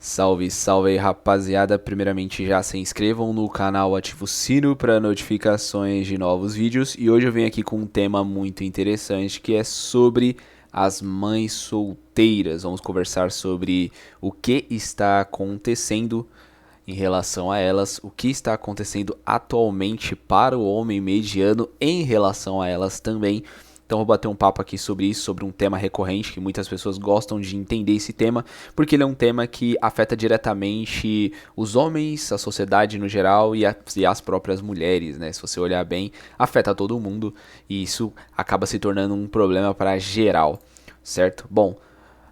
Salve, salve aí, rapaziada. Primeiramente, já se inscrevam no canal, ativa o sino para notificações de novos vídeos. E hoje eu venho aqui com um tema muito interessante que é sobre as mães solteiras. Vamos conversar sobre o que está acontecendo em relação a elas, o que está acontecendo atualmente para o homem mediano em relação a elas também. Então vou bater um papo aqui sobre isso, sobre um tema recorrente que muitas pessoas gostam de entender esse tema, porque ele é um tema que afeta diretamente os homens, a sociedade no geral e as próprias mulheres, né? Se você olhar bem, afeta todo mundo e isso acaba se tornando um problema para geral, certo? Bom,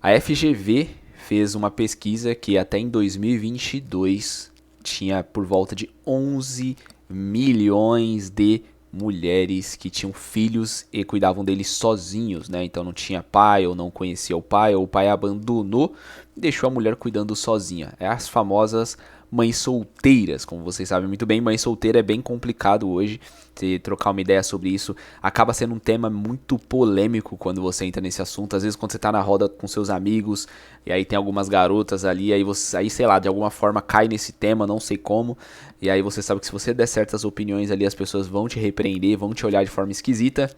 a FGV fez uma pesquisa que até em 2022 tinha por volta de 11 milhões de mulheres que tinham filhos e cuidavam deles sozinhos, né? Então não tinha pai ou não conhecia o pai ou o pai abandonou e deixou a mulher cuidando sozinha. É as famosas mães solteiras, como vocês sabem muito bem. Mãe solteira é bem complicado hoje. Se trocar uma ideia sobre isso, acaba sendo um tema muito polêmico quando você entra nesse assunto. Às vezes quando você tá na roda com seus amigos e aí tem algumas garotas ali, aí sei lá, de alguma forma cai nesse tema, não sei como. E aí você sabe que se você der certas opiniões ali, as pessoas vão te repreender, vão te olhar de forma esquisita,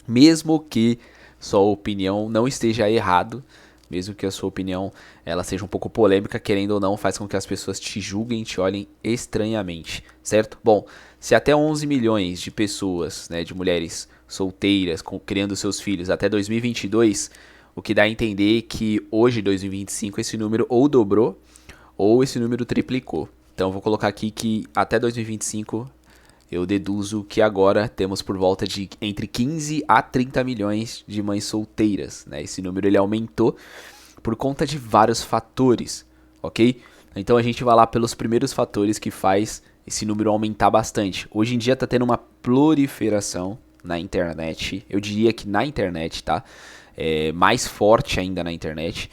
mesmo que sua opinião não esteja errado, mesmo que a sua opinião ela seja um pouco polêmica, querendo ou não, faz com que as pessoas te julguem, te olhem estranhamente, certo? Bom, se até 11 milhões de pessoas, né, de mulheres solteiras, criando seus filhos até 2022, o que dá a entender que hoje, 2025, esse número ou dobrou ou esse número triplicou. Então eu vou colocar aqui que até 2025 eu deduzo que agora temos por volta de entre 15 a 30 milhões de mães solteiras, né? Esse número ele aumentou por conta de vários fatores, ok? Então a gente vai lá pelos primeiros fatores que faz esse número aumentar bastante. Hoje em dia tá tendo uma proliferação na internet, eu diria que na internet, tá? Mais forte ainda na internet,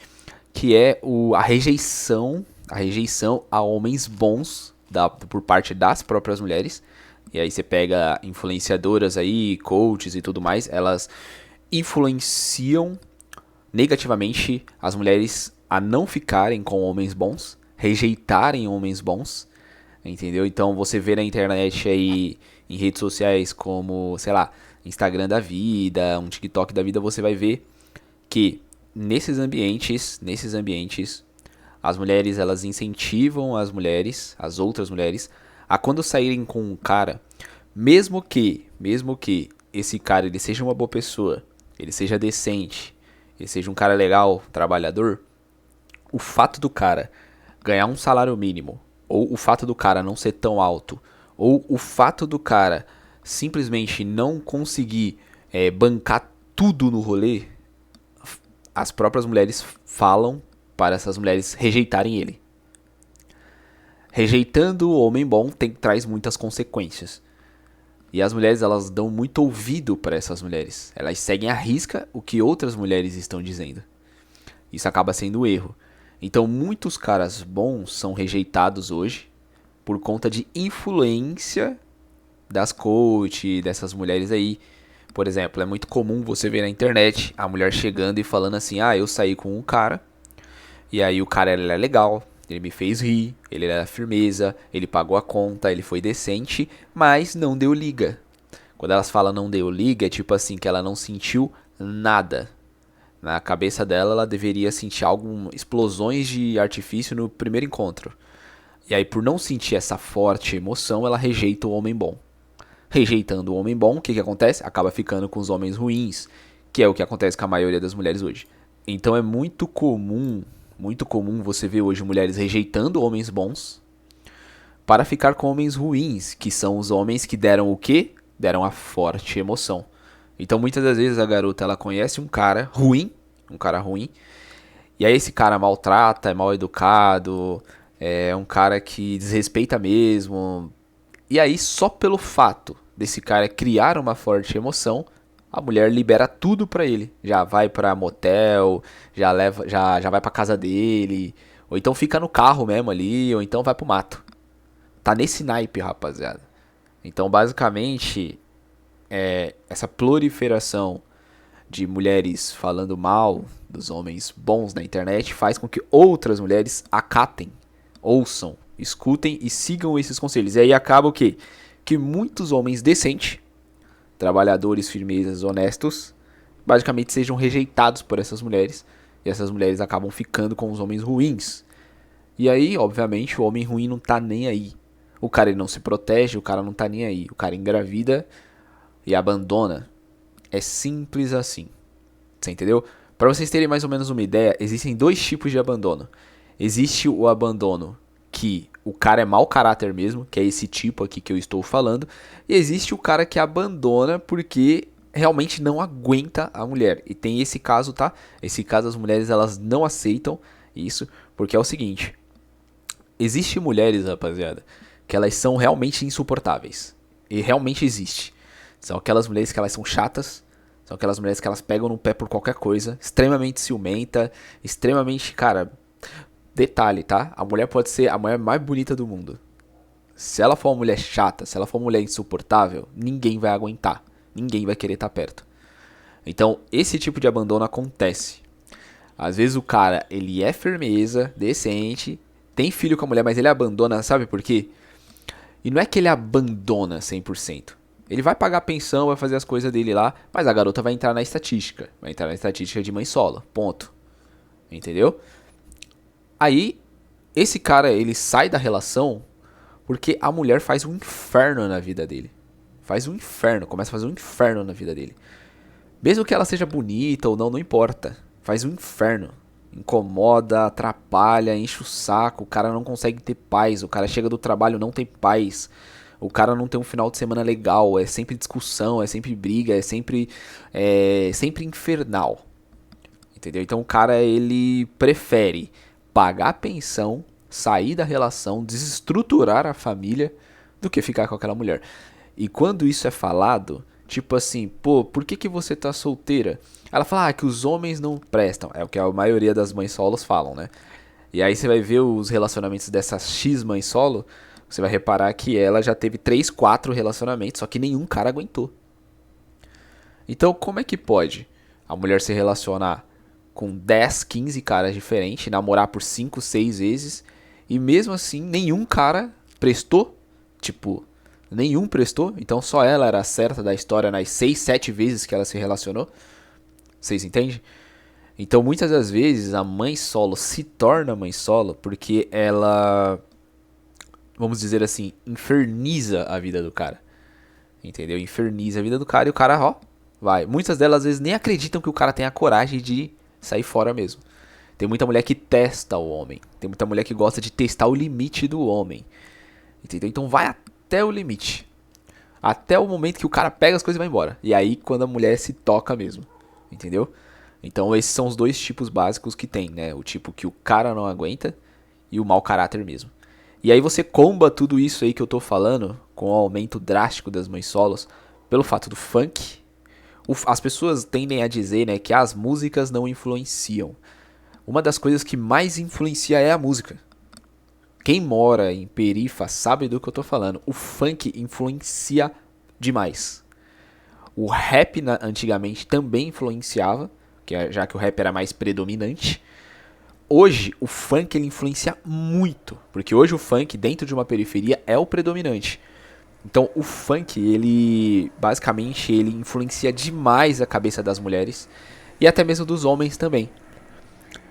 que é a rejeição a homens bons por parte das próprias mulheres. E aí você pega influenciadoras aí, coaches e tudo mais, elas influenciam negativamente as mulheres a não ficarem com homens bons, rejeitarem homens bons, entendeu? Então você vê na internet aí, em redes sociais como, sei lá, Instagram da vida, um TikTok da vida, você vai ver que nesses ambientes, as mulheres elas incentivam as outras mulheres, a quando saírem com um cara, mesmo que esse cara ele seja uma boa pessoa, ele seja decente, ele seja um cara legal, trabalhador, o fato do cara ganhar um salário mínimo, ou o fato do cara não ser tão alto, ou o fato do cara simplesmente não conseguir bancar tudo no rolê, as próprias mulheres falam para essas mulheres rejeitarem ele. Rejeitando o homem bom traz muitas consequências. E as mulheres elas dão muito ouvido para essas mulheres. Elas seguem à risca o que outras mulheres estão dizendo. Isso acaba sendo um erro. Então muitos caras bons são rejeitados hoje por conta de influência das coach, dessas mulheres aí. Por exemplo, é muito comum você ver na internet a mulher chegando e falando assim: ah, eu saí com um cara, e aí o cara ele é legal, ele me fez rir, ele era firmeza, ele pagou a conta, ele foi decente, mas não deu liga. Quando elas falam não deu liga, é tipo assim, que ela não sentiu nada. Na cabeça dela, ela deveria sentir explosões de artifício no primeiro encontro. E aí, por não sentir essa forte emoção, ela rejeita o homem bom. Rejeitando o homem bom, o que acontece? Acaba ficando com os homens ruins, que é o que acontece com a maioria das mulheres hoje. Então é muito comum você ver hoje mulheres rejeitando homens bons para ficar com homens ruins, que são os homens que deram o quê? Deram a forte emoção. Então muitas das vezes a garota ela conhece um cara ruim, e aí esse cara maltrata, é mal educado, é um cara que desrespeita mesmo. E aí só pelo fato desse cara criar uma forte emoção, a mulher libera tudo pra ele. Já vai pra motel, já vai pra casa dele, ou então fica no carro mesmo ali, ou então vai pro mato. Tá nesse naipe, rapaziada. Então, basicamente, essa proliferação de mulheres falando mal dos homens bons na internet faz com que outras mulheres acatem, ouçam, escutem e sigam esses conselhos. E aí acaba o quê? Que muitos homens decentes, trabalhadores, firmezas, honestos, basicamente sejam rejeitados por essas mulheres. E essas mulheres acabam ficando com os homens ruins. E aí, obviamente, o homem ruim não tá nem aí. O cara ele não se protege, o cara não tá nem aí. O cara engravida e abandona. É simples assim. Você entendeu? Para vocês terem mais ou menos uma ideia, existem dois tipos de abandono. Existe o abandono que o cara é mau caráter mesmo, que é esse tipo aqui que eu estou falando. E existe o cara que abandona porque realmente não aguenta a mulher. E tem esse caso, tá? Esse caso as mulheres elas não aceitam isso, porque é o seguinte. Existem mulheres, rapaziada, que elas são realmente insuportáveis. E realmente existe. São aquelas mulheres que elas são chatas. São aquelas mulheres que elas pegam no pé por qualquer coisa. Extremamente ciumenta. Extremamente, cara... Detalhe, tá? A mulher pode ser a mulher mais bonita do mundo. Se ela for uma mulher chata, se ela for uma mulher insuportável, ninguém vai aguentar. Ninguém vai querer estar perto. Então, esse tipo de abandono acontece. Às vezes o cara, ele é firmeza, decente, tem filho com a mulher, mas ele abandona, sabe por quê? E não é que ele abandona 100%. Ele vai pagar a pensão, vai fazer as coisas dele lá, mas a garota vai entrar na estatística. Vai entrar na estatística de mãe solo, ponto. Entendeu? Aí, esse cara, ele sai da relação porque a mulher faz um inferno na vida dele. Faz um inferno, começa a fazer um inferno na vida dele. Mesmo que ela seja bonita ou não, não importa. Faz um inferno. Incomoda, atrapalha, enche o saco. O cara não consegue ter paz. O cara chega do trabalho, não tem paz. O cara não tem um final de semana legal. É sempre discussão, é sempre briga, sempre infernal. Entendeu? Então o cara, ele prefere pagar a pensão, sair da relação, desestruturar a família, do que ficar com aquela mulher. E quando isso é falado, tipo assim, pô, por que você tá solteira? Ela fala, que os homens não prestam. É o que a maioria das mães solos falam, né? E aí você vai ver os relacionamentos dessa X mãe solo, você vai reparar que ela já teve 3, 4 relacionamentos, só que nenhum cara aguentou. Então como é que pode a mulher se relacionar com 10, 15 caras diferentes, namorar por 5, 6 vezes, e mesmo assim nenhum cara prestou? Tipo, nenhum prestou, então só ela era a certa da história nas 6, 7 vezes que ela se relacionou. Vocês entendem? Então muitas das vezes a mãe solo se torna mãe solo porque ela, vamos dizer assim, inferniza a vida do cara. Entendeu? Inferniza a vida do cara e o cara, ó, vai. Muitas delas às vezes nem acreditam que o cara tenha a coragem de sair fora mesmo. Tem muita mulher que testa o homem. Tem muita mulher que gosta de testar o limite do homem. Entendeu? Então vai até o limite. Até o momento que o cara pega as coisas e vai embora. E aí quando a mulher se toca mesmo. Entendeu? Então esses são os dois tipos básicos que tem, né? O tipo que o cara não aguenta e o mau caráter mesmo. E aí você comba tudo isso aí que eu tô falando, com o aumento drástico das mães solos, pelo fato do funk. As pessoas tendem a dizer, né, que as músicas não influenciam. Uma das coisas que mais influencia é a música. Quem mora em perifa sabe do que eu tô falando. O funk influencia demais. O rap antigamente também influenciava, já que o rap era mais predominante. Hoje o funk ele influencia muito, porque hoje o funk dentro de uma periferia é o predominante. Então o funk, ele basicamente ele influencia demais a cabeça das mulheres e até mesmo dos homens também.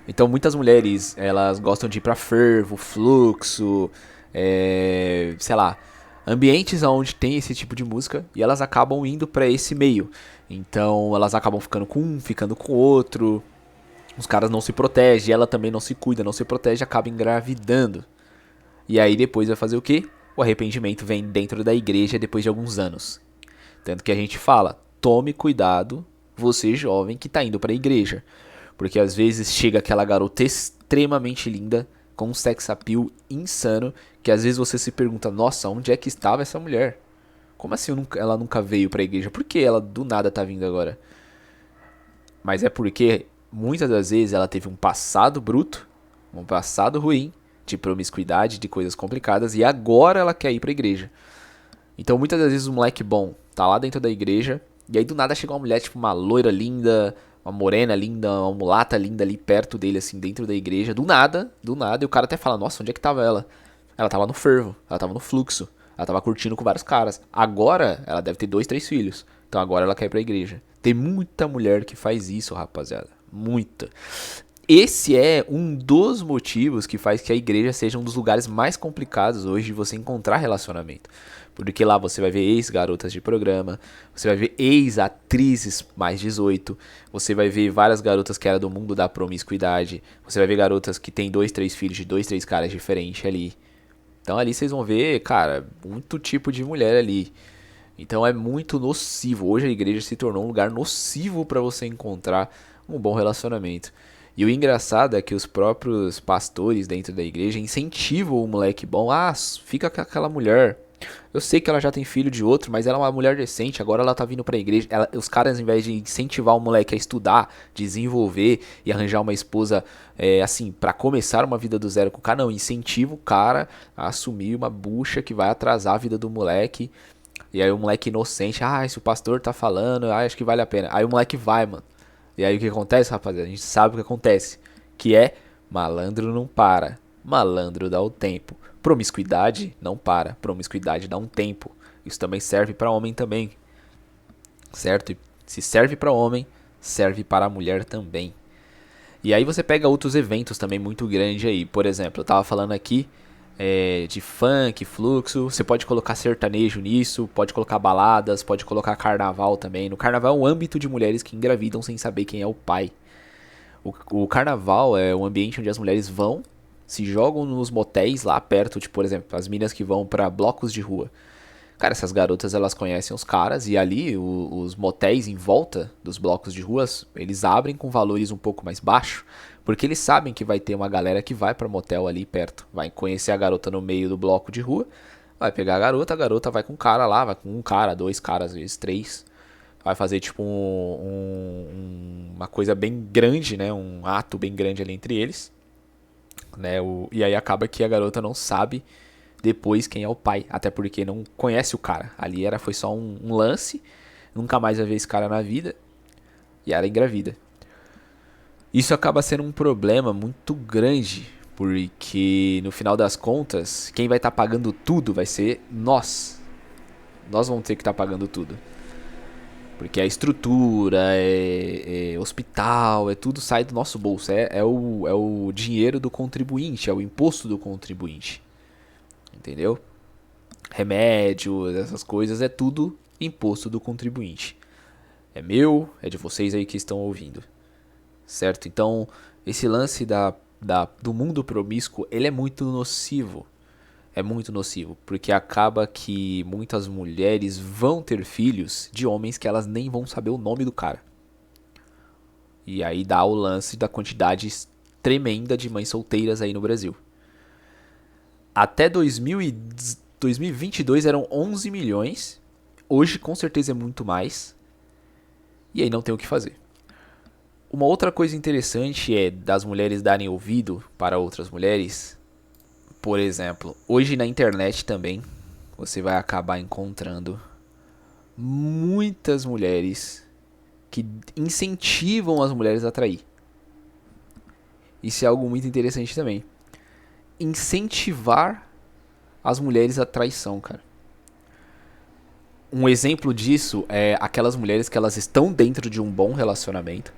Então muitas mulheres, elas gostam de ir pra fervo, fluxo, sei lá, ambientes onde tem esse tipo de música e elas acabam indo pra esse meio. Então elas acabam ficando com um, ficando com o outro. Os caras não se protegem, ela também não se cuida, não se protege, acaba engravidando. E aí depois vai fazer o quê? O arrependimento vem dentro da igreja depois de alguns anos. Tanto que a gente fala, tome cuidado, você jovem que tá indo pra igreja. Porque às vezes chega aquela garota extremamente linda, com um sex appeal insano, que às vezes você se pergunta, nossa, onde é que estava essa mulher? Como assim ela nunca veio pra igreja? Por que ela do nada tá vindo agora? Mas é porque muitas das vezes ela teve um passado bruto, um passado ruim, de promiscuidade, de coisas complicadas, e agora ela quer ir pra igreja. Então muitas das vezes o moleque bom tá lá dentro da igreja, E aí do nada chega uma mulher, tipo uma loira linda, uma morena linda, uma mulata linda ali perto dele, assim, dentro da igreja. Do nada, e o cara até fala, nossa, onde é que tava ela? Ela tava no fervo, ela tava no fluxo, ela tava curtindo com vários caras. Agora, ela deve ter 2, 3 filhos. Então agora ela quer ir pra igreja. Tem muita mulher que faz isso, rapaziada. Muita. Esse é um dos motivos que faz que a igreja seja um dos lugares mais complicados hoje de você encontrar relacionamento. Porque lá você vai ver ex-garotas de programa, você vai ver ex-atrizes mais 18, você vai ver várias garotas que eram do mundo da promiscuidade, você vai ver garotas que têm 2, 3 filhos de 2, 3 caras diferentes ali. Então ali vocês vão ver, cara, muito tipo de mulher ali. Então é muito nocivo. Hoje a igreja se tornou um lugar nocivo para você encontrar um bom relacionamento. E o engraçado é que os próprios pastores dentro da igreja incentivam o moleque bom. Ah, fica com aquela mulher. Eu sei que ela já tem filho de outro, mas ela é uma mulher decente. Agora ela tá vindo pra igreja. Os caras, ao invés de incentivar o moleque a estudar, desenvolver e arranjar uma esposa, assim, pra começar uma vida do zero com o cara, não. Incentiva o cara a assumir uma bucha que vai atrasar a vida do moleque. E aí o moleque inocente, se o pastor tá falando, acho que vale a pena. Aí o moleque vai, mano. E aí o que acontece, rapaziada? A gente sabe o que acontece. Que é, malandro não para. Malandro dá o tempo. Promiscuidade não para. Promiscuidade dá um tempo. Isso também serve pra homem também. Certo? E se serve pra homem, serve para a mulher também. E aí você pega outros eventos também muito grandes aí. Por exemplo, eu tava falando aqui de funk, fluxo. Você pode colocar sertanejo nisso, pode colocar baladas, pode colocar carnaval também. No carnaval é um âmbito de mulheres que engravidam sem saber quem é o pai. O carnaval é um ambiente onde as mulheres vão, se jogam nos motéis lá perto, tipo, por exemplo, as meninas que vão pra blocos de rua. Cara, essas garotas elas conhecem os caras e ali os motéis em volta dos blocos de ruas, eles abrem com valores um pouco mais baixos, porque eles sabem que vai ter uma galera que vai pra motel ali perto, vai conhecer a garota no meio do bloco de rua, vai pegar a garota vai com um cara lá, vai com um cara, 2 caras, às vezes 3, vai fazer tipo uma coisa bem grande, né, um ato bem grande ali entre eles, né, e aí acaba que a garota não sabe depois quem é o pai, até porque não conhece o cara. Ali foi só um lance, nunca mais vai ver esse cara na vida, e ela engravida. Isso acaba sendo um problema muito grande, porque no final das contas, quem vai estar pagando tudo vai ser nós. Nós vamos ter que estar pagando tudo. Porque a estrutura, hospital, tudo sai do nosso bolso. É o dinheiro do contribuinte, é o imposto do contribuinte. Entendeu? Remédios, essas coisas, é tudo imposto do contribuinte. É meu, é de vocês aí que estão ouvindo. Certo? Então, esse lance do mundo promíscuo, ele é muito nocivo. É muito nocivo, porque acaba que muitas mulheres vão ter filhos de homens que elas nem vão saber o nome do cara. E aí dá o lance da quantidade tremenda de mães solteiras aí no Brasil. Até 2022 eram 11 milhões. Hoje com certeza é muito mais. E aí não tem o que fazer. Uma outra coisa interessante é das mulheres darem ouvido para outras mulheres. Por exemplo, hoje na internet também você vai acabar encontrando muitas mulheres que incentivam as mulheres a trair. Isso é algo muito interessante também. Incentivar as mulheres à traição, cara. Um exemplo disso é aquelas mulheres que elas estão dentro de um bom relacionamento.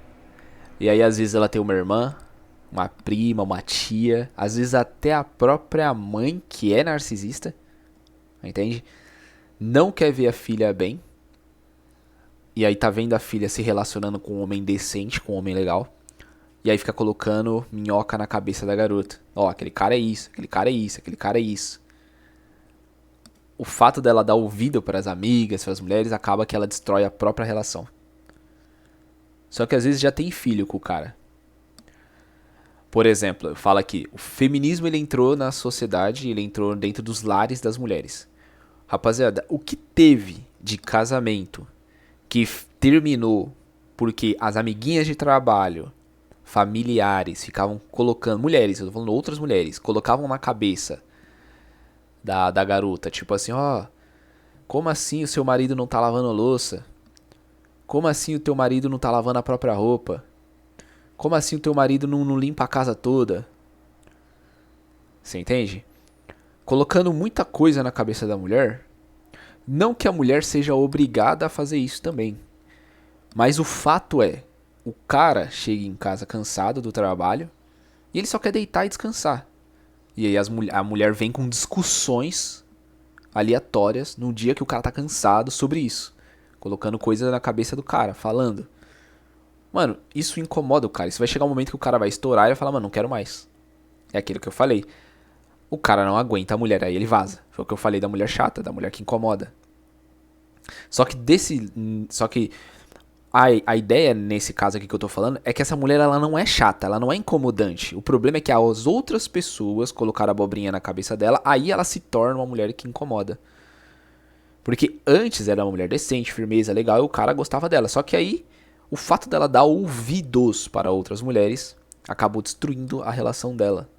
E aí às vezes ela tem uma irmã, uma prima, uma tia, às vezes até a própria mãe que é narcisista, entende? Não quer ver a filha bem. E aí tá vendo a filha se relacionando com um homem decente, com um homem legal. E aí fica colocando minhoca na cabeça da garota. Ó, aquele cara é isso, aquele cara é isso, aquele cara é isso. O fato dela dar ouvido para as amigas, para as mulheres, acaba que ela destrói a própria relação. Só que às vezes já tem filho com o cara. Por exemplo, eu falo aqui, o feminismo ele entrou na sociedade, ele entrou dentro dos lares das mulheres. Rapaziada, o que teve de casamento que terminou porque as amiguinhas de trabalho, familiares, ficavam colocando, mulheres, eu tô falando outras mulheres, colocavam na cabeça da garota, tipo assim, ó, como assim o seu marido não tá lavando a louça? Como assim o teu marido não tá lavando a própria roupa? Como assim o teu marido não limpa a casa toda? Você entende? Colocando muita coisa na cabeça da mulher. Não que a mulher seja obrigada a fazer isso também. Mas o fato é, o cara chega em casa cansado do trabalho e ele só quer deitar e descansar. E aí a mulher vem com discussões aleatórias no dia que o cara tá cansado sobre isso. Colocando coisa na cabeça do cara, falando. Mano, isso incomoda o cara. Isso vai chegar um momento que o cara vai estourar e vai falar, mano, não quero mais. É aquilo que eu falei. O cara não aguenta a mulher, aí ele vaza. Foi o que eu falei da mulher chata, da mulher que incomoda. Só que a ideia nesse caso aqui que eu tô falando é que essa mulher ela não é chata, ela não é incomodante. O problema é que as outras pessoas colocaram a abobrinha na cabeça dela, aí ela se torna uma mulher que incomoda. Porque antes era uma mulher decente, firmeza, legal, e o cara gostava dela. Só que aí, o fato dela dar ouvidos para outras mulheres acabou destruindo a relação dela.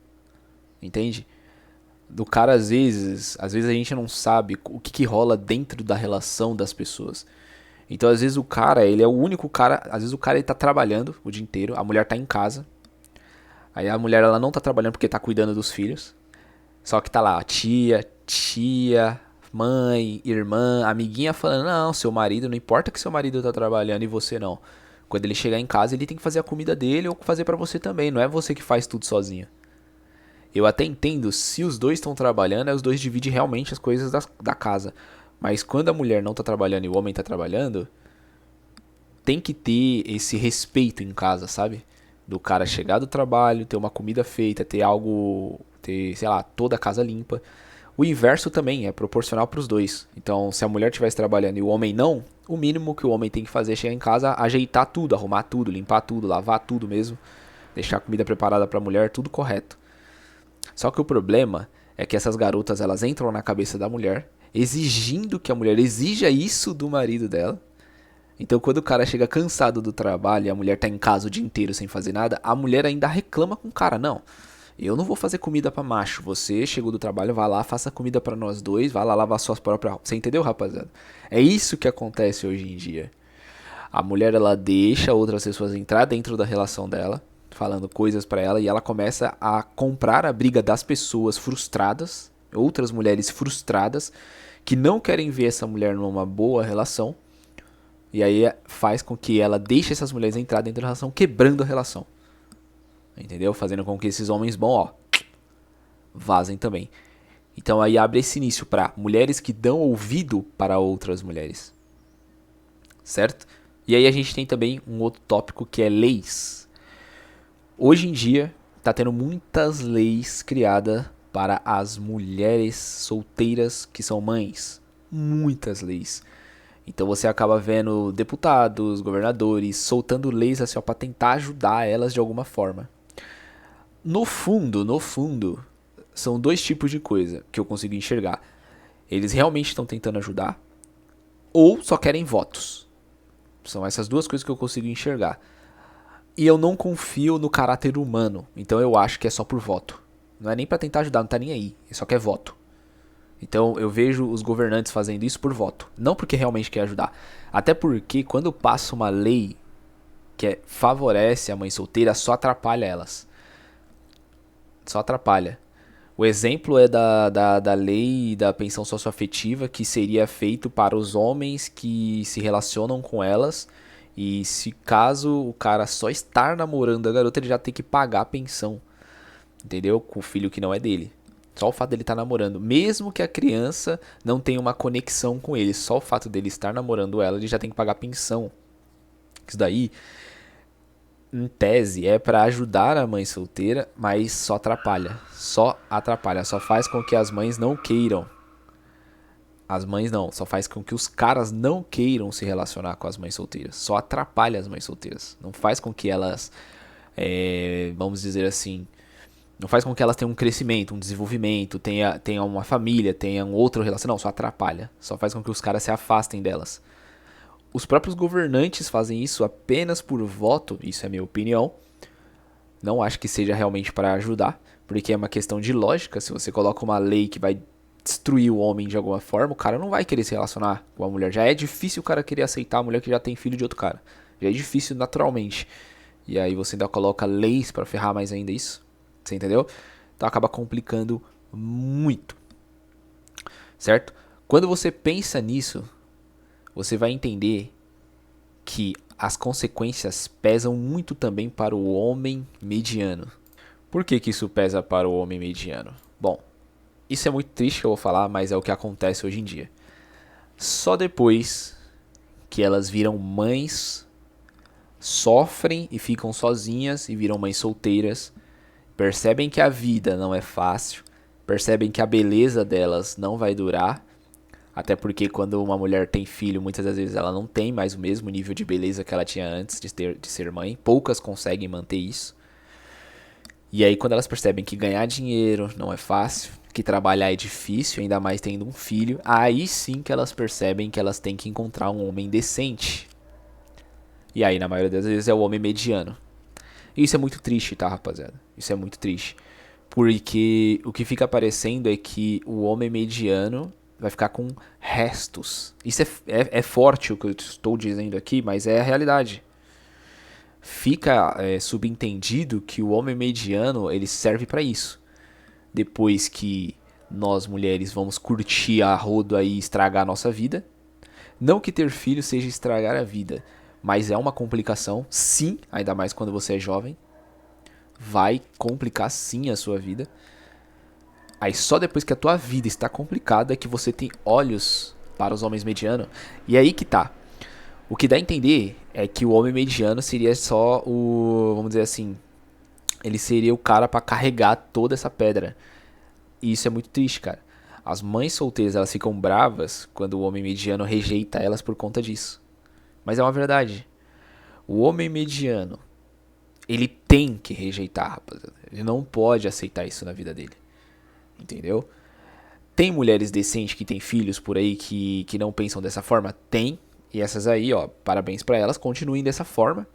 Entende? Do cara, às vezes a gente não sabe o que rola dentro da relação das pessoas. Então, às vezes o cara, ele é o único cara, às vezes o cara ele tá trabalhando o dia inteiro, a mulher tá em casa. Aí a mulher ela não tá trabalhando porque tá cuidando dos filhos. Só que tá lá, a tia, mãe, irmã, amiguinha falando: "Não, seu marido, não importa que seu marido tá trabalhando e você não. Quando ele chegar em casa, ele tem que fazer a comida dele ou fazer pra você também, não é você que faz tudo sozinho." Eu até entendo, se os dois estão trabalhando, os dois dividem realmente as coisas da casa. Mas quando a mulher não tá trabalhando e o homem tá trabalhando, tem que ter esse respeito em casa, sabe? Do cara chegar do trabalho, ter uma comida feita, ter algo, ter, sei lá, toda a casa limpa. O inverso também é proporcional pros dois. Então, se a mulher estivesse trabalhando e o homem não, o mínimo que o homem tem que fazer é chegar em casa, ajeitar tudo, arrumar tudo, limpar tudo, lavar tudo mesmo, deixar a comida preparada pra mulher, tudo correto. Só que o problema é que essas garotas elas entram na cabeça da mulher, exigindo que a mulher exija isso do marido dela. Então quando o cara chega cansado do trabalho e a mulher tá em casa o dia inteiro sem fazer nada, a mulher ainda reclama com o cara. Não, eu não vou fazer comida pra macho. Você chegou do trabalho, vai lá, faça comida pra nós dois, vai lá lavar suas próprias roupas. Você entendeu, rapaziada? É isso que acontece hoje em dia. A mulher ela deixa outras pessoas entrar dentro da relação dela, falando coisas pra ela, e ela começa a comprar a briga das pessoas frustradas, outras mulheres frustradas, que não querem ver essa mulher numa boa relação, e aí faz com que ela deixe essas mulheres entrar dentro da relação, quebrando a relação. Entendeu? Fazendo com que esses homens bons, ó, vazem também. Então aí abre esse início pra mulheres que dão ouvido para outras mulheres. Certo? E aí a gente tem também um outro tópico que é leis. Hoje em dia, tá tendo muitas leis criadas para as mulheres solteiras que são mães. Muitas leis. Então você acaba vendo deputados, governadores, soltando leis assim, para tentar ajudar elas de alguma forma. No fundo, são dois tipos de coisa que eu consigo enxergar. Eles realmente estão tentando ajudar ou só querem votos. São essas duas coisas que eu consigo enxergar. E eu não confio no caráter humano. Então eu acho que é só por voto. Não é nem pra tentar ajudar, não tá nem aí. Ele só quer voto. Então eu vejo os governantes fazendo isso por voto. Não porque realmente quer ajudar. Até porque quando passa uma lei que favorece a mãe solteira, só atrapalha elas. Só atrapalha. O exemplo é da lei da pensão socioafetiva, que seria feito para os homens que se relacionam com elas. E se caso o cara só estar namorando a garota, ele já tem que pagar a pensão. Entendeu? Com o filho que não é dele. Só o fato dele estar namorando. Mesmo que a criança não tenha uma conexão com ele. Só o fato dele estar namorando ela, ele já tem que pagar a pensão. Isso daí, em tese, é pra ajudar a mãe solteira, mas só atrapalha. Só atrapalha. Só faz com que as mães não queiram. As mães não, só faz com que os caras não queiram se relacionar com as mães solteiras. Só atrapalha as mães solteiras. Não faz com que elas, vamos dizer assim, não faz com que elas tenham um crescimento, um desenvolvimento, tenham uma família, tenham outro relacionamento. Não, só atrapalha. Só faz com que os caras se afastem delas. Os próprios governantes fazem isso apenas por voto, isso é minha opinião. Não acho que seja realmente para ajudar, porque é uma questão de lógica. Se você coloca uma lei que vai destruir o homem de alguma forma, o cara não vai querer se relacionar com a mulher. Já é difícil o cara querer aceitar a mulher que já tem filho de outro cara. Já é difícil naturalmente. E aí você ainda coloca leis pra ferrar mais ainda isso. Você entendeu? Então acaba complicando muito. Certo? Quando você pensa nisso, você vai entender que as consequências pesam muito também para o homem mediano. Por que isso pesa para o homem mediano? Bom, isso é muito triste que eu vou falar, mas é o que acontece hoje em dia. Só depois que elas viram mães, sofrem e ficam sozinhas e viram mães solteiras, percebem que a vida não é fácil, percebem que a beleza delas não vai durar, até porque quando uma mulher tem filho, muitas das vezes ela não tem mais o mesmo nível de beleza que ela tinha antes de ser mãe, poucas conseguem manter isso. E aí quando elas percebem que ganhar dinheiro não é fácil, que trabalhar é difícil, ainda mais tendo um filho, aí sim que elas percebem que elas têm que encontrar um homem decente. E aí na maioria das vezes é o homem mediano. E isso é muito triste, tá, rapaziada? Isso é muito triste. Porque o que fica aparecendo é que o homem mediano vai ficar com restos. Isso é forte o que eu estou dizendo aqui, mas é a realidade. Fica subentendido que o homem mediano ele serve para isso. Depois que nós mulheres vamos curtir a rodo aí e estragar a nossa vida. Não que ter filho seja estragar a vida, mas é uma complicação, sim, ainda mais quando você é jovem. Vai complicar sim a sua vida. Aí só depois que a tua vida está complicada é que você tem olhos para os homens medianos. E aí que tá. O que dá a entender é que o homem mediano seria só o, vamos dizer assim, ele seria o cara para carregar toda essa pedra. E isso é muito triste, cara. As mães solteiras, elas ficam bravas quando o homem mediano rejeita elas por conta disso. Mas é uma verdade. O homem mediano, ele tem que rejeitar, rapaziada. Ele não pode aceitar isso na vida dele. Entendeu? Tem mulheres decentes que têm filhos por aí que não pensam dessa forma? Tem. E essas aí, ó, parabéns pra elas, continuem dessa forma.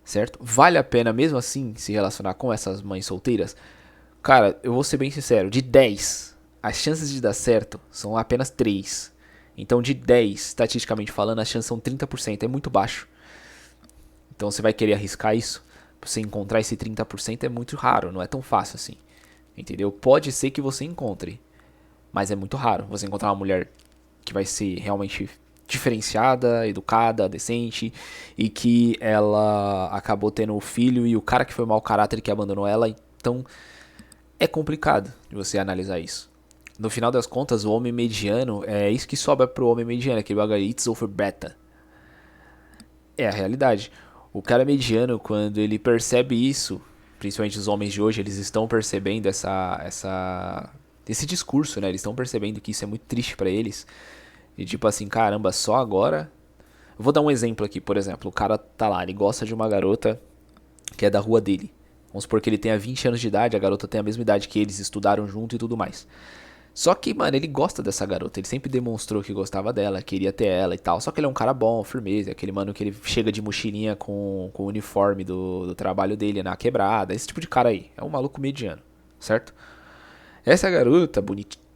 Certo? Vale a pena mesmo assim se relacionar com essas mães solteiras? Cara, eu vou ser bem sincero, de 10, as chances de dar certo são apenas 3. Então de 10, estatisticamente falando, as chances são 30%, é muito baixo. Então você vai querer arriscar isso? Pra você encontrar esse 30% é muito raro, não é tão fácil assim. Entendeu? Pode ser que você encontre, mas é muito raro você encontrar uma mulher que vai ser realmente diferenciada, educada, decente e que ela acabou tendo o filho e o cara que foi mau caráter que abandonou ela, então é complicado de você analisar isso. No final das contas, o homem mediano, é isso que sobra pro homem mediano, aquele bagulho it's over beta. É a realidade. O cara mediano, quando ele percebe isso, principalmente os homens de hoje, eles estão percebendo esse discurso, né? Eles estão percebendo que isso é muito triste pra eles. E tipo assim, caramba, só agora... Eu vou dar um exemplo aqui, por exemplo. O cara tá lá, ele gosta de uma garota que é da rua dele. Vamos supor que ele tenha 20 anos de idade, a garota tem a mesma idade que eles, estudaram junto e tudo mais. Só que, mano, ele gosta dessa garota, ele sempre demonstrou que gostava dela, queria ter ela e tal. Só que ele é um cara bom, firmeza, aquele mano que ele chega de mochilinha com o uniforme do trabalho dele na quebrada, esse tipo de cara aí. É um maluco mediano, certo? Essa garota,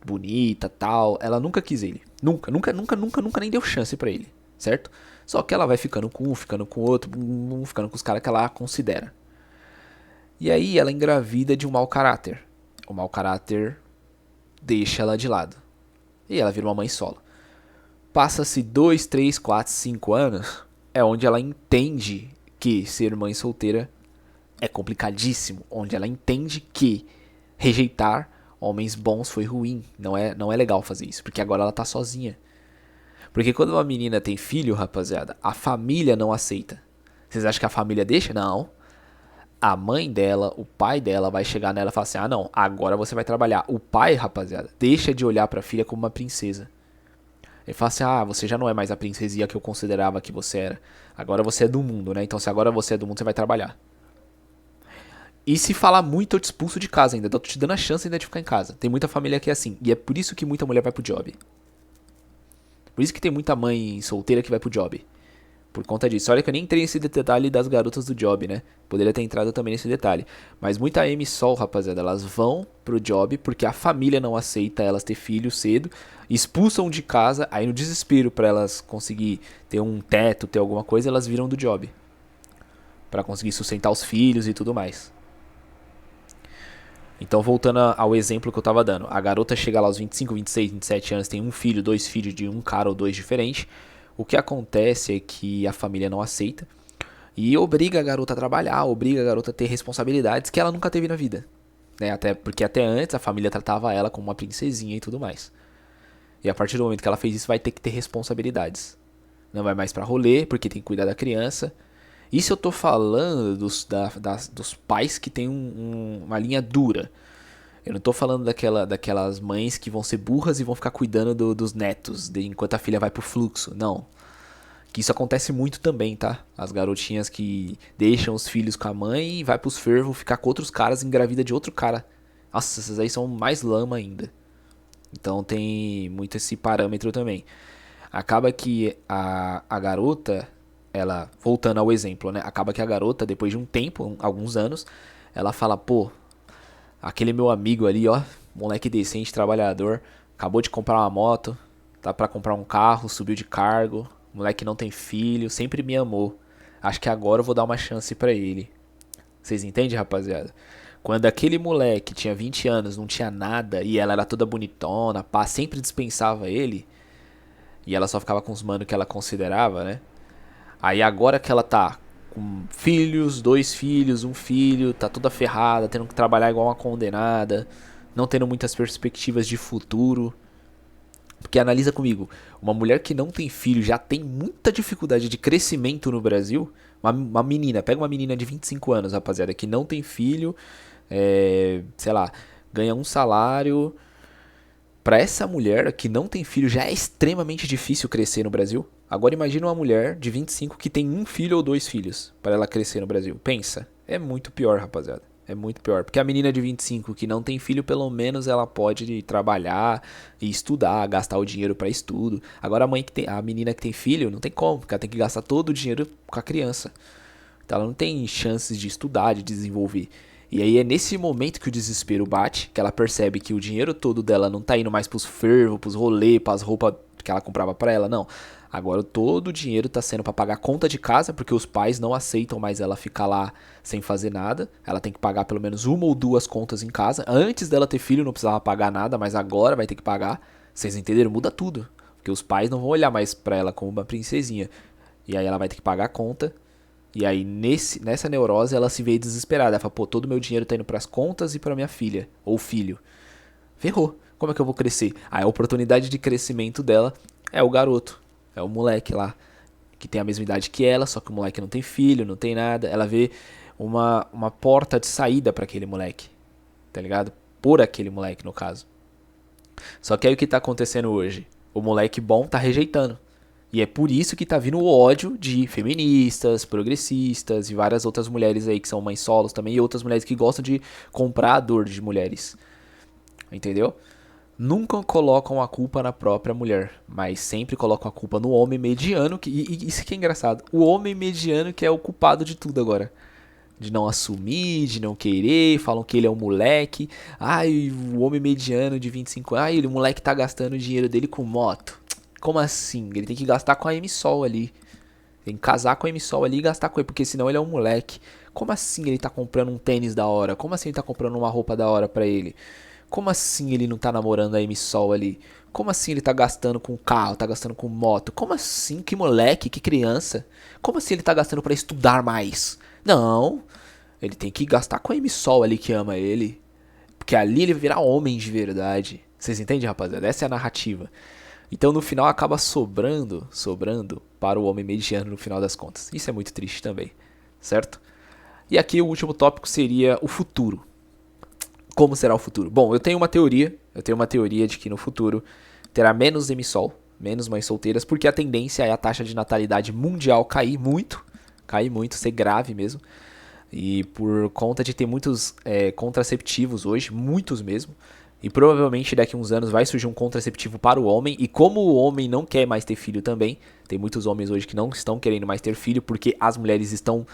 bonita, tal, ela nunca quis ele. Nunca nem deu chance pra ele, certo? Só que ela vai ficando com um, ficando com outro, ficando com os caras que ela considera. E aí ela engravida de um mau caráter. O mau caráter deixa ela de lado. E ela vira uma mãe solo. Passa-se 2, 3, 4, 5 anos. É onde ela entende que ser mãe solteira é complicadíssimo. Onde ela entende que rejeitar homens bons foi ruim. Não é legal fazer isso. Porque agora ela tá sozinha. Porque quando uma menina tem filho, rapaziada, a família não aceita. Vocês acham que a família deixa? Não. A mãe dela, o pai dela vai chegar nela e falar assim: ah não, agora você vai trabalhar. O pai, rapaziada, deixa de olhar pra filha como uma princesa. Ele fala assim: ah, você já não é mais a princesinha que eu considerava que você era. Agora você é do mundo, né? Então se agora você é do mundo, você vai trabalhar. E se falar muito, eu te expulso de casa ainda. Eu tô te dando a chance ainda de ficar em casa. Tem muita família que é assim. E é por isso que muita mulher vai pro job. Por isso que tem muita mãe solteira que vai pro job. Por conta disso. Olha que eu nem entrei nesse detalhe das garotas do job, né? Poderia ter entrado também nesse detalhe. Mas muita Amy Sol, rapaziada, elas vão pro job porque a família não aceita elas ter filho cedo. Expulsam de casa, aí no desespero pra elas conseguir ter um teto, ter alguma coisa, elas viram do job. Pra conseguir sustentar os filhos e tudo mais. Então, voltando ao exemplo que eu tava dando. A garota chega lá aos 25, 26, 27 anos, tem um filho, dois filhos de um cara ou dois diferentes. O que acontece é que a família não aceita e obriga a garota a trabalhar, obriga a garota a ter responsabilidades que ela nunca teve na vida. Né? Até porque até antes a família tratava ela como uma princesinha e tudo mais. E a partir do momento que ela fez isso, vai ter que ter responsabilidades. Não vai mais pra rolê, porque tem que cuidar da criança. Isso eu tô falando dos pais que tem uma linha dura. Eu não tô falando daquelas mães que vão ser burras e vão ficar cuidando dos netos enquanto a filha vai pro fluxo. Não. Que isso acontece muito também, tá? As garotinhas que deixam os filhos com a mãe e vai pros fervos ficar com outros caras e engravida de outro cara. Nossa, essas aí são mais lama ainda. Então tem muito esse parâmetro também. Acaba que a garota, ela, voltando ao exemplo, né? Acaba que a garota, depois de um tempo, alguns anos, ela fala, pô, aquele meu amigo ali, ó, moleque decente, trabalhador, acabou de comprar uma moto, tá pra comprar um carro, subiu de cargo, moleque não tem filho, sempre me amou. Acho que agora eu vou dar uma chance pra ele. Vocês entendem, rapaziada? Quando aquele moleque tinha 20 anos, não tinha nada, e ela era toda bonitona, pá, sempre dispensava ele, e ela só ficava com os manos que ela considerava, né? Aí agora que ela tá com filhos, dois filhos, um filho, tá toda ferrada, tendo que trabalhar igual uma condenada, não tendo muitas perspectivas de futuro. Porque analisa comigo, uma mulher que não tem filho já tem muita dificuldade de crescimento no Brasil. Uma menina, pega uma menina de 25 anos, rapaziada, que não tem filho, sei lá, ganha um salário. Pra essa mulher que não tem filho já é extremamente difícil crescer no Brasil. Agora imagina uma mulher de 25 que tem um filho ou dois filhos para ela crescer no Brasil. Pensa, é muito pior, rapaziada. É muito pior, porque a menina de 25 que não tem filho, pelo menos ela pode trabalhar e estudar, gastar o dinheiro para estudo. Agora a menina que tem filho, não tem como, porque ela tem que gastar todo o dinheiro com a criança. Então ela não tem chances de estudar, de desenvolver. E aí é nesse momento que o desespero bate, que ela percebe que o dinheiro todo dela não tá indo mais pros fervos, pros rolês, pras roupas que ela comprava pra ela, não. Agora todo o dinheiro tá sendo pra pagar a conta de casa, porque os pais não aceitam mais ela ficar lá sem fazer nada. Ela tem que pagar pelo menos uma ou duas contas em casa. Antes dela ter filho não precisava pagar nada, mas agora vai ter que pagar. Vocês entenderam? Muda tudo. Porque os pais não vão olhar mais pra ela como uma princesinha. E aí ela vai ter que pagar a conta. E aí, nessa neurose, ela se vê desesperada. Ela fala, pô, todo o meu dinheiro tá indo pras contas e pra minha filha, ou filho. Ferrou. Como é que eu vou crescer? Aí a oportunidade de crescimento dela é o garoto. É o moleque lá, que tem a mesma idade que ela, só que o moleque não tem filho, não tem nada. Ela vê uma porta de saída pra aquele moleque, tá ligado? Por aquele moleque, no caso. Só que aí o que tá acontecendo hoje? O moleque bom tá rejeitando. E é por isso que tá vindo o ódio de feministas, progressistas e várias outras mulheres aí que são mães solos também. E outras mulheres que gostam de comprar a dor de mulheres. Entendeu? Nunca colocam a culpa na própria mulher, mas sempre colocam a culpa no homem mediano. E isso que é engraçado. O homem mediano que é o culpado de tudo agora. De não assumir, de não querer, falam que ele é um moleque. Ai, o homem mediano de 25 anos, ai, o moleque tá gastando o dinheiro dele com moto. Como assim? Ele tem que gastar com a M-Sol ali. Tem que casar com a M-Sol ali e gastar com ele, porque senão ele é um moleque. Como assim ele tá comprando um tênis da hora? Como assim ele tá comprando uma roupa da hora pra ele? Como assim ele não tá namorando a M-Sol ali? Como assim ele tá gastando com carro, tá gastando com moto? Como assim? Que moleque, que criança? Como assim ele tá gastando pra estudar mais? Não, ele tem que gastar com a M-Sol ali que ama ele. Porque ali ele vai virar homem de verdade. Vocês entendem, rapaziada? Essa é a narrativa. Então no final acaba sobrando para o homem mediano no final das contas. Isso é muito triste também, certo? E aqui o último tópico seria o futuro. Como será o futuro? Bom, eu tenho uma teoria de que no futuro terá menos M-Sol, menos mães solteiras, porque a tendência é a taxa de natalidade mundial cair muito, ser grave mesmo. E por conta de ter muitos contraceptivos hoje, muitos mesmo, E provavelmente daqui a uns anos vai surgir um contraceptivo para o homem. E como o homem não quer mais ter filho também, tem muitos homens hoje que não estão querendo mais ter filho porque as mulheres estão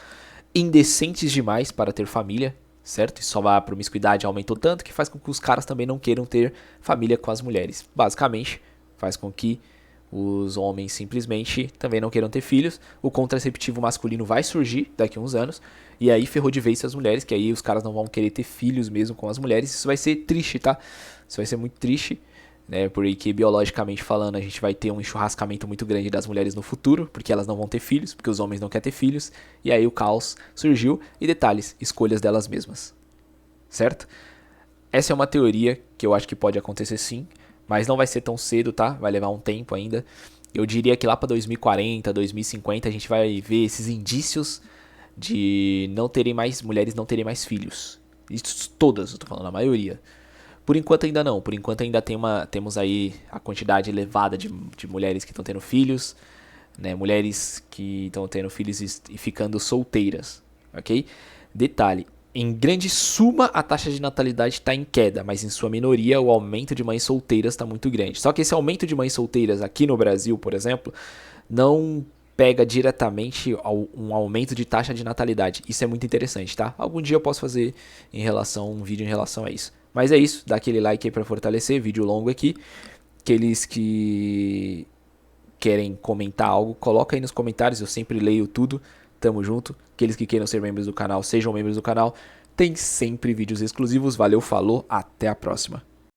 indecentes demais para ter família, certo? E só a promiscuidade aumentou tanto que faz com que os caras também não queiram ter família com as mulheres. Basicamente, faz com que os homens simplesmente também não queiram ter filhos. O contraceptivo masculino vai surgir daqui a uns anos. E aí ferrou de vez as mulheres, que aí os caras não vão querer ter filhos mesmo com as mulheres. Isso vai ser triste, tá? Isso vai ser muito triste, né? Porque biologicamente falando, a gente vai ter um enxurrascamento muito grande das mulheres no futuro, porque elas não vão ter filhos, porque os homens não querem ter filhos. E aí o caos surgiu. E detalhes, escolhas delas mesmas, certo? Essa é uma teoria que eu acho que pode acontecer sim, mas não vai ser tão cedo, tá? Vai levar um tempo ainda. Eu diria que lá para 2040, 2050 a gente vai ver esses indícios de não terem mais mulheres, não terem mais filhos. Isso todas, eu tô falando a maioria. Por enquanto ainda não. Por enquanto ainda temos aí a quantidade elevada de mulheres que estão tendo filhos, né? Mulheres que estão tendo filhos e ficando solteiras, ok? Detalhe, em grande suma a taxa de natalidade está em queda, mas em sua minoria o aumento de mães solteiras está muito grande. Só que esse aumento de mães solteiras aqui no Brasil, por exemplo, não pega diretamente um aumento de taxa de natalidade. Isso é muito interessante, tá? Algum dia eu posso fazer um vídeo em relação a isso. Mas é isso, dá aquele like aí para fortalecer, vídeo longo aqui. Aqueles que querem comentar algo, coloca aí nos comentários, eu sempre leio tudo. Tamo junto. Aqueles que queiram ser membros do canal, sejam membros do canal. Tem sempre vídeos exclusivos. Valeu, falou, até a próxima.